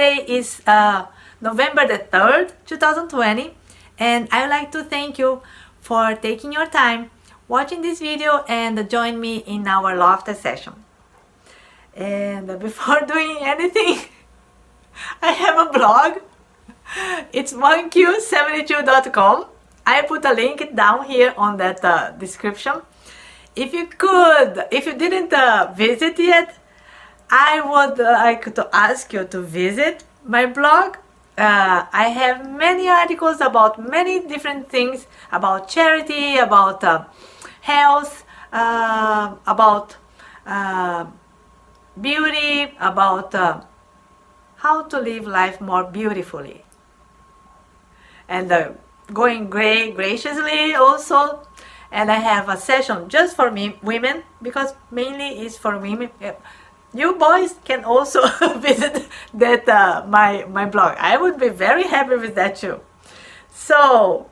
today is November the 3rd, 2020, and I would like to thank you for taking your time watching this video and join me in our laughter session. And before doing anything, I have a blog. It's monkey72.com. I put a link down here on that description. If you didn't visit yet, I would like to ask you to visit my blog. I have many articles about many different things, about charity, about health, about beauty, about how to live life more beautifully, and going graciously also. And I have a session just for women, because mainly it's for women. You boys can also visit that my blog. I would be very happy with that too. So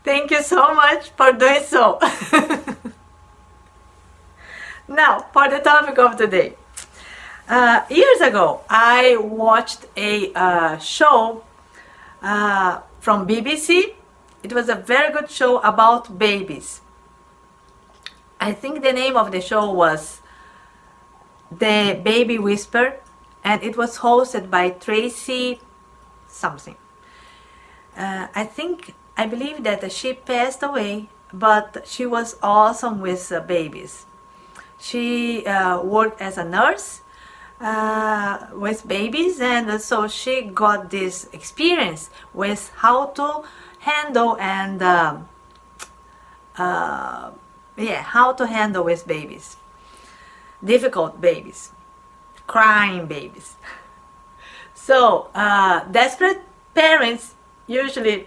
thank you so much for doing so. Now for the topic of today. Years ago, I watched a show from BBC. It was a very good show about babies. I think the name of the show was The Baby Whisper, and it was hosted by Tracy something. I believe that she passed away, but she was awesome with babies. She worked as a nurse with babies, and so she got this experience with how to handle and how to handle with babies, difficult babies, crying babies. So desperate parents usually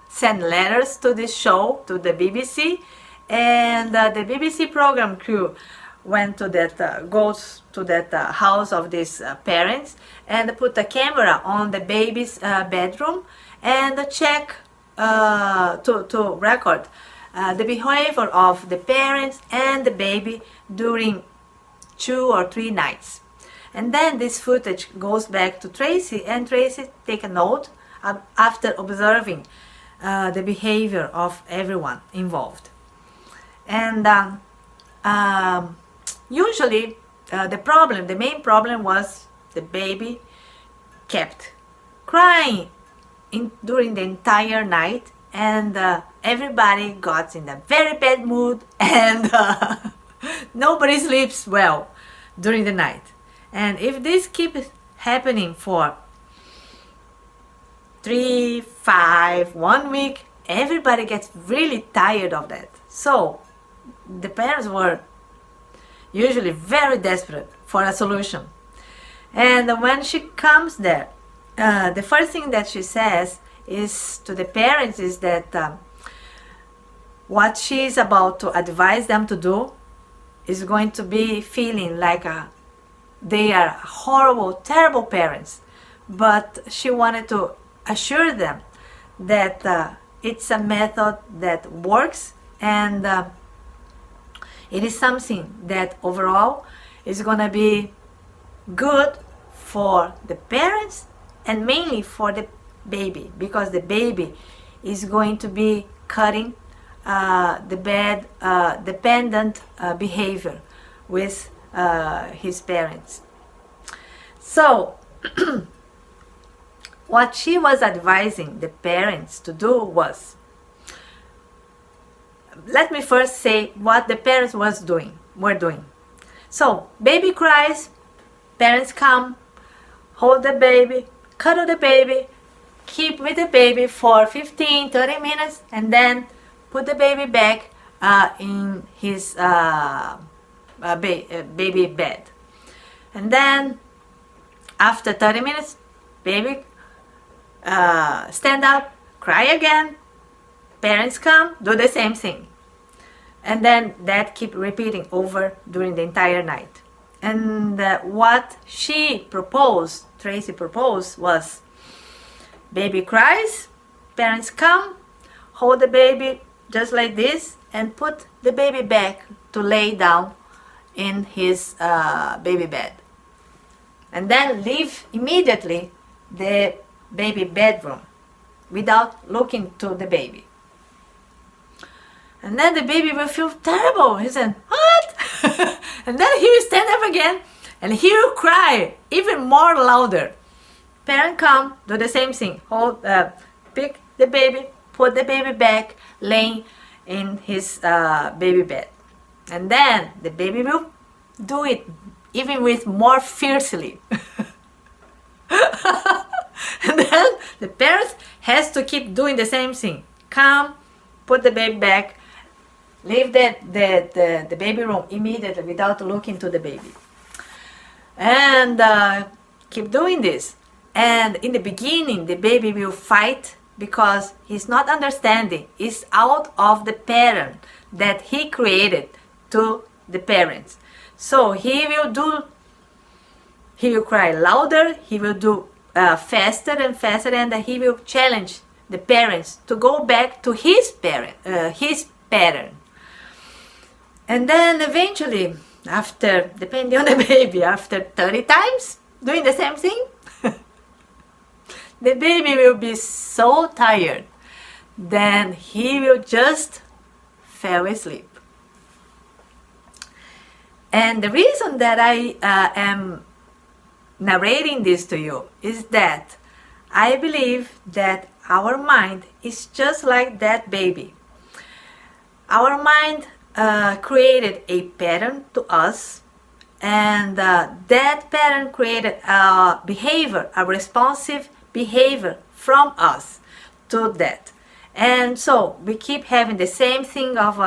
send letters to this show, to the BBC, and the BBC program crew went to that, goes to that house of these parents and put a camera on the baby's bedroom and check to record the behavior of the parents and the baby during 2 or 3 nights. And then this footage goes back to Tracy, and Tracy take a note after observing the behavior of everyone involved. And usually the main problem was the baby kept crying during the entire night, and everybody got in a very bad mood, and nobody sleeps well during the night. And if this keeps happening for 3, 5, 1 week, everybody gets really tired of that. So the parents were usually very desperate for a solution. And when she comes there, the first thing that she says is to the parents is that what she is about to advise them to do is going to be feeling like they are horrible, terrible parents. But she wanted to assure them that it's a method that works, and it is something that overall is going to be good for the parents and mainly for the baby, because the baby is going to be cutting the bad dependent behavior with his parents. So what she was advising the parents to do was, let me first say what the parents were doing. So baby cries, parents come, hold the baby, cuddle the baby, keep with the baby for 15-30 minutes, and then put the baby back in his baby bed. And then after 30 minutes, baby stand up, cry again, parents come, do the same thing. And then that keep repeating over during the entire night. And what Tracy proposed was, baby cries, parents come, hold the baby just like this, and put the baby back to lay down in his baby bed, and then leave immediately the baby bedroom without looking to the baby. And then the baby will feel terrible. He said, what? And then he will stand up again and he will cry even more louder. Parent come, do the same thing. Pick the baby, put the baby back, laying in his baby bed. And then the baby will do it even with more fiercely. And then the parent has to keep doing the same thing. Come, put the baby back, leave the baby room immediately without looking to the baby. And keep doing this. And in the beginning, the baby will fight because he's not understanding. It's out of the pattern that he created to the parents. So he will cry louder, he will do faster and faster, and he will challenge the parents to go back to his pattern. And then eventually, after, depending on the baby, after 30 times doing the same thing, the baby will be so tired, then he will just fall asleep. And the reason that I am narrating this to you is that I believe that our mind is just like that baby. Our mind created a pattern to us, and that pattern created a behavior, a responsive behavior from us to that. And so we keep having the same thing of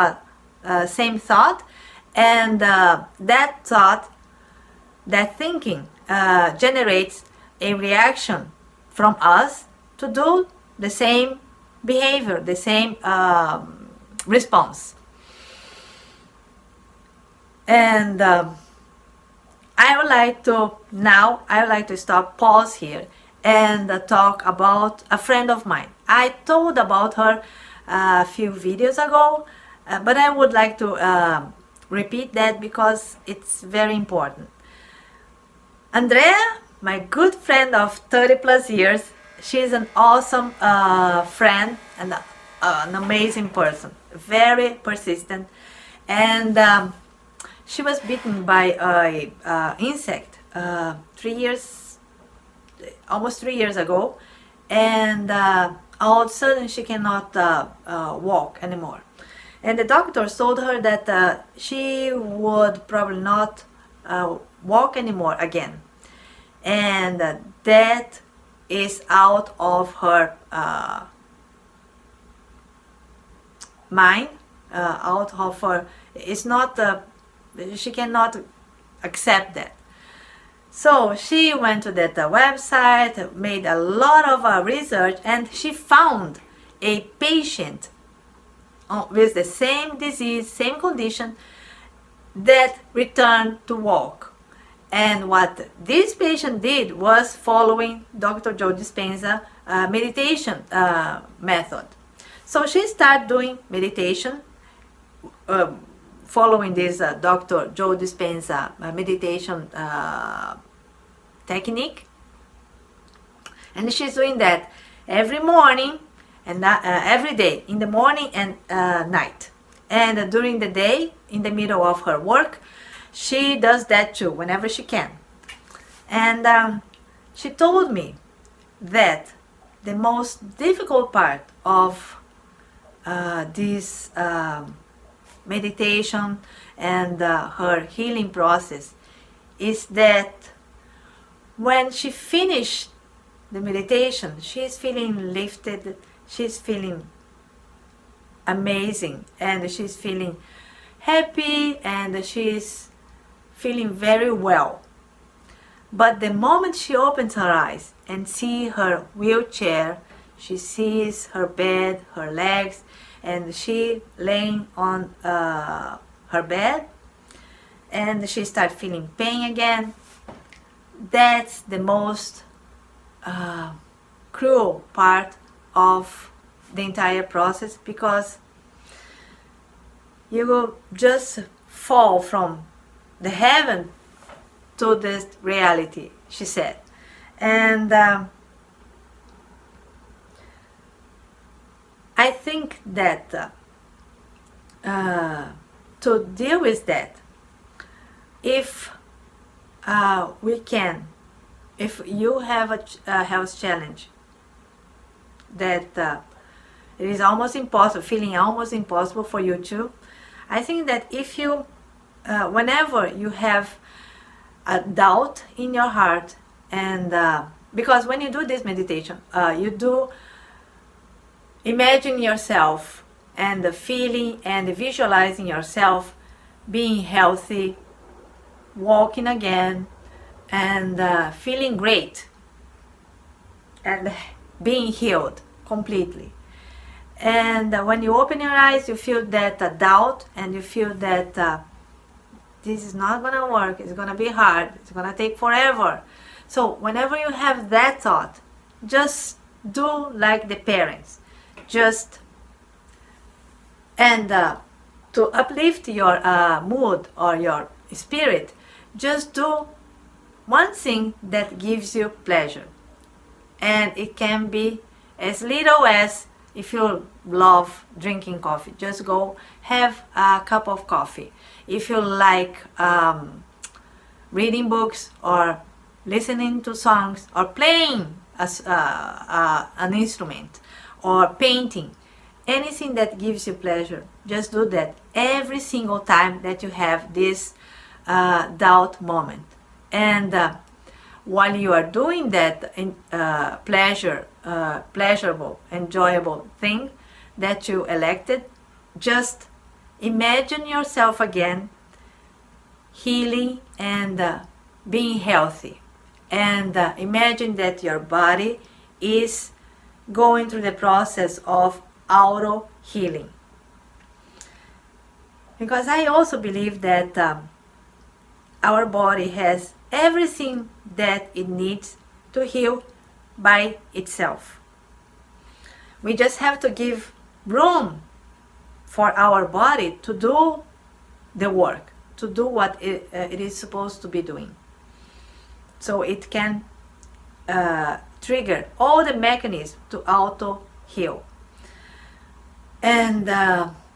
same thought, and that thought, that thinking generates a reaction from us to do the same behavior, the same response. And I would like to stop, pause here, and talk about a friend of mine. I told about her a few videos ago, but I would like to repeat that because it's very important. Andrea, my good friend of 30 plus years, she's an awesome friend and an amazing person, very persistent, and she was bitten by an insect almost 3 years ago, and all of a sudden she cannot walk anymore. And the doctor told her that she would probably not walk anymore again, and that is out of her mind, out of her. It's not. She cannot accept that. So she went to that website, made a lot of research, and she found a patient with the same disease, same condition, that returned to walk. And what this patient did was following Dr. Joe Dispenza meditation method. So she started doing meditation, following this Dr. Joe Dispenza meditation technique, and she's doing that every morning and every day, in the morning and night, and during the day, in the middle of her work, she does that too, whenever she can. And she told me that the most difficult part of this meditation and her healing process is that when she finished the meditation, she's feeling lifted, she's feeling amazing, and she's feeling happy, and she's feeling very well. But the moment she opens her eyes and sees her wheelchair, she sees her bed, her legs, and she laying on her bed, and she starts feeling pain again. That's the most cruel part of the entire process, because you will just fall from the heaven to this reality, she said. And I think that to deal with that, if we can, if you have a health challenge that it is almost impossible, feeling almost impossible for you to, I think that if you, whenever you have a doubt in your heart, and because when you do this meditation, you do imagine yourself and the feeling and visualizing yourself being healthy, walking again, and feeling great, and being healed completely. And when you open your eyes, you feel that doubt, and you feel that this is not going to work, it's going to be hard, it's going to take forever. So whenever you have that thought, just do like the parents. Just, and to uplift your mood or your spirit, just do one thing that gives you pleasure. And it can be as little as, if you love drinking coffee, just go have a cup of coffee. If you like reading books or listening to songs or playing an instrument or painting, anything that gives you pleasure, just do that every single time that you have this doubt moment. And while you are doing that pleasurable, enjoyable thing that you elected, just imagine yourself again healing and being healthy. And imagine that your body is going through the process of auto healing. Because I also believe that our body has everything that it needs to heal by itself. We just have to give room for our body to do the work, to do what it is supposed to be doing. So it can trigger all the mechanisms to auto heal. And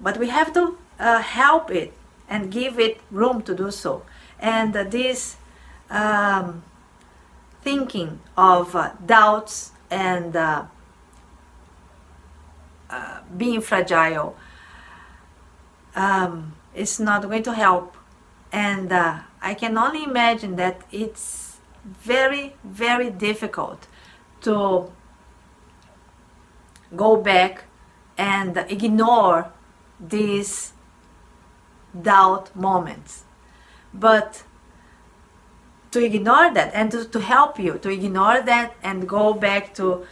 but we have to help it and give it room to do so. And this thinking of doubts and being fragile is not going to help. And I can only imagine that it's very, very difficult to go back and ignore these doubt moments. But to ignore that and to help you to ignore that and go back to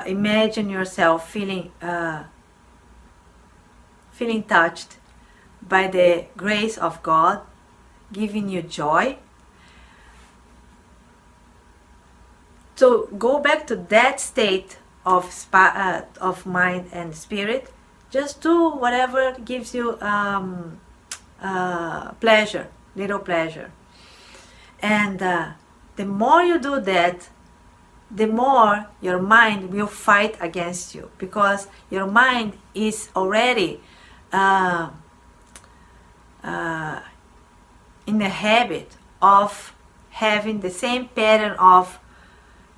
imagine yourself feeling touched by the grace of God, giving you joy, to go back to that state of mind and spirit. Just do whatever gives you pleasure, little pleasure. And the more you do that, the more your mind will fight against you, because your mind is already in the habit of having the same pattern of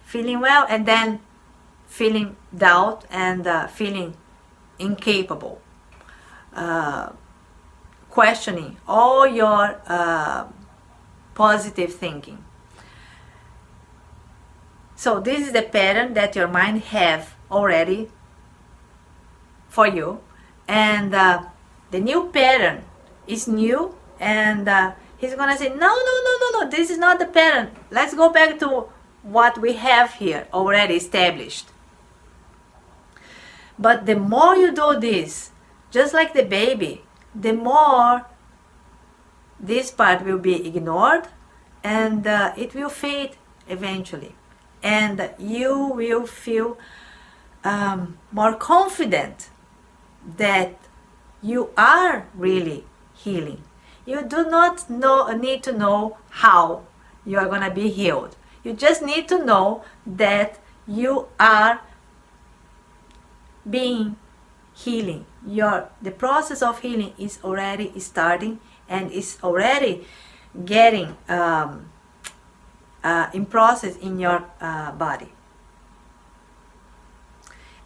feeling well and then feeling doubt and feeling incapable, questioning all your positive thinking. So this is the pattern that your mind have already for you, and the new pattern is new, and he's gonna say, no, this is not the pattern. Let's go back to what we have here already established. But the more you do this, just like the baby, the more this part will be ignored, and it will fade eventually. And you will feel more confident that you are really healing. You do not need to know how you are going to be healed. You just need to know that you are being healing. The process of healing is already starting and is already getting in process in your body.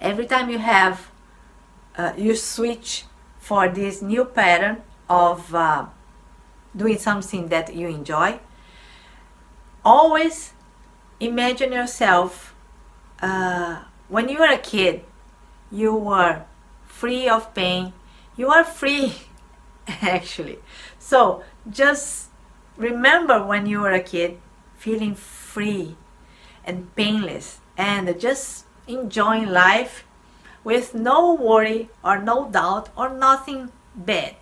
Every time you have you switch for this new pattern of doing something that you enjoy, always imagine yourself when you were a kid, you were free of pain. You are free actually. So just remember when you were a kid, feeling free and painless and just enjoying life with no worry or no doubt or nothing bad.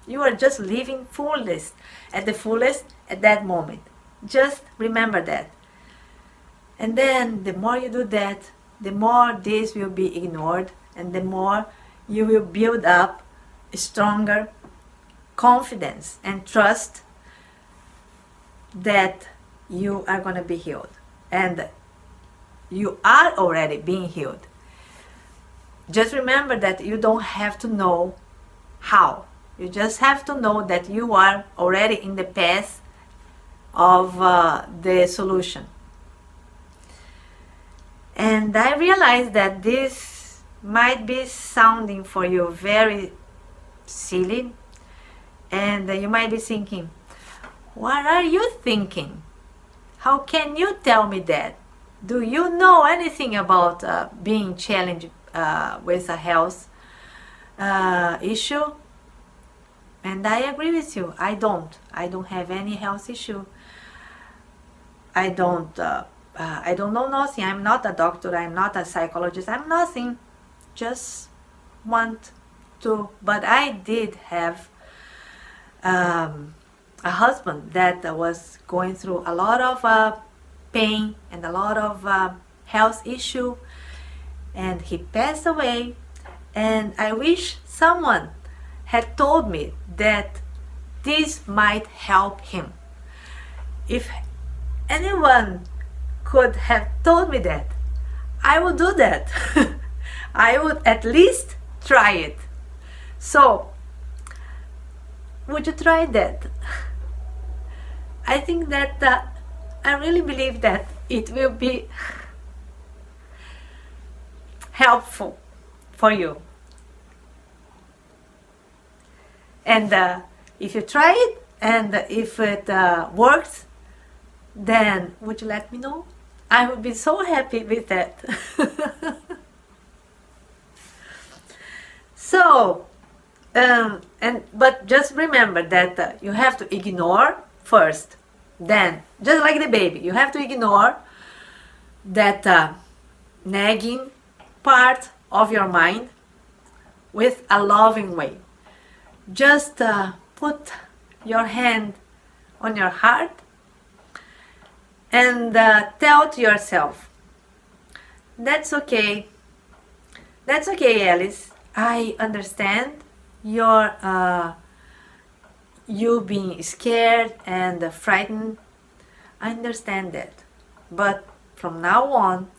You are just living fullest at that moment. Just remember that. And then the more you do that, the more this will be ignored, and the more you will build up stronger confidence and trust that you are going to be healed. And you are already being healed. Just remember that you don't have to know how. You just have to know that you are already in the path of the solution. And I realize that this might be sounding for you very silly, and you might be thinking, what are you thinking? How can you tell me that? Do you know anything about being challenged with a health issue? And I agree with you. I don't have any health issue. I don't know nothing. I'm not a doctor. I'm not a psychologist. I'm nothing. Just want to. But I did have a husband that was going through a lot of pain and a lot of health issue, and he passed away. And I wish someone had told me that this might help him. If anyone could have told me that, I would do that. I would at least try it. So, would you try that? I think that I really believe that it will be helpful for you. And if you try it and if it works, then would you let me know? I would be so happy with that. So, but just remember that you have to ignore first. Then, just like the baby, you have to ignore that nagging part of your mind with a loving way. Just put your hand on your heart and tell to yourself, that's okay. That's okay, Alice. I understand your you being scared and frightened. I understand that. But from now on,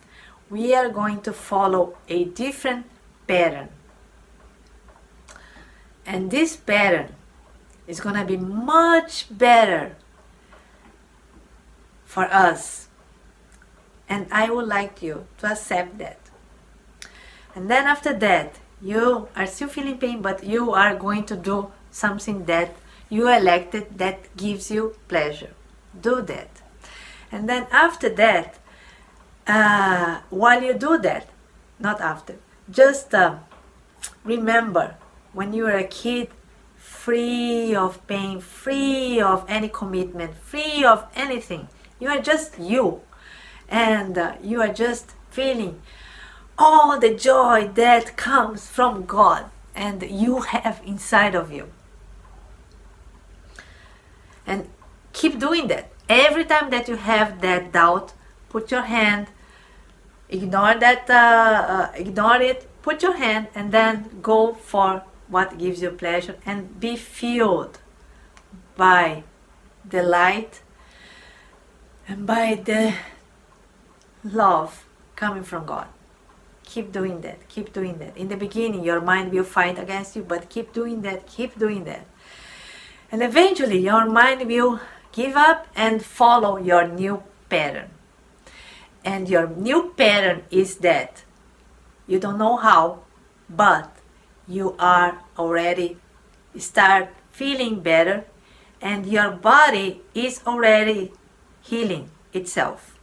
we are going to follow a different pattern. And this pattern is going to be much better for us. And I would like you to accept that. And then after that, you are still feeling pain, but you are going to do something that you elected that gives you pleasure. Do that. And then after that, while you do that, not after, just remember when you were a kid, free of pain, free of any commitment, free of anything. You are just you. And you are just feeling all the joy that comes from God and you have inside of you. And keep doing that. Every time that you have that doubt, put your hand, ignore that, ignore it, put your hand and then go for what gives you pleasure and be filled by the light and by the love coming from God. Keep doing that. Keep doing that. In the beginning, your mind will fight against you, but keep doing that. Keep doing that. And eventually, your mind will give up and follow your new pattern. And your new pattern is that you don't know how, but you are already start feeling better, and your body is already healing itself.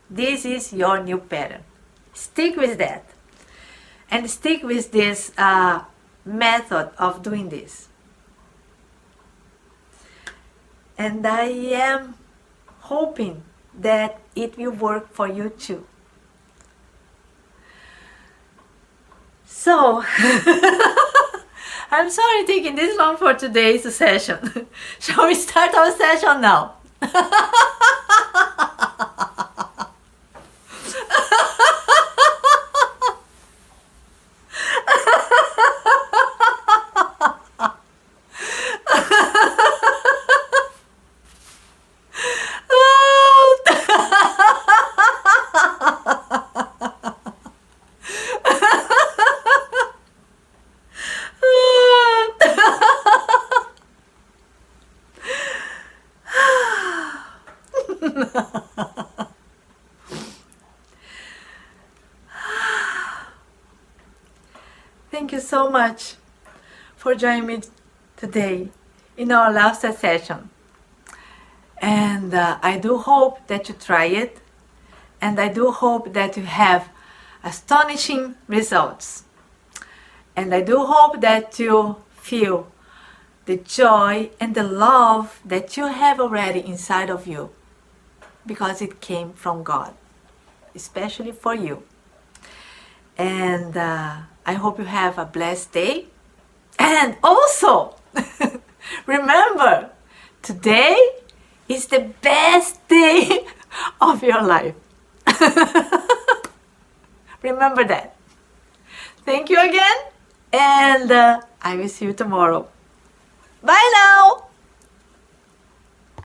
This is your new pattern. Stick with that. And stick with this method of doing this. And I am hoping that it will work for you too. So, I'm sorry taking this long for today's session. Shall we start our session now? Thank you so much for joining me today in our last session. And I do hope that you try it, and I do hope that you have astonishing results. And I do hope that you feel the joy and the love that you have already inside of you, because it came from God, especially for you. And I hope you have a blessed day. And also, remember, today is the best day of your life. Remember that. Thank you again, and I will see you tomorrow. Bye now.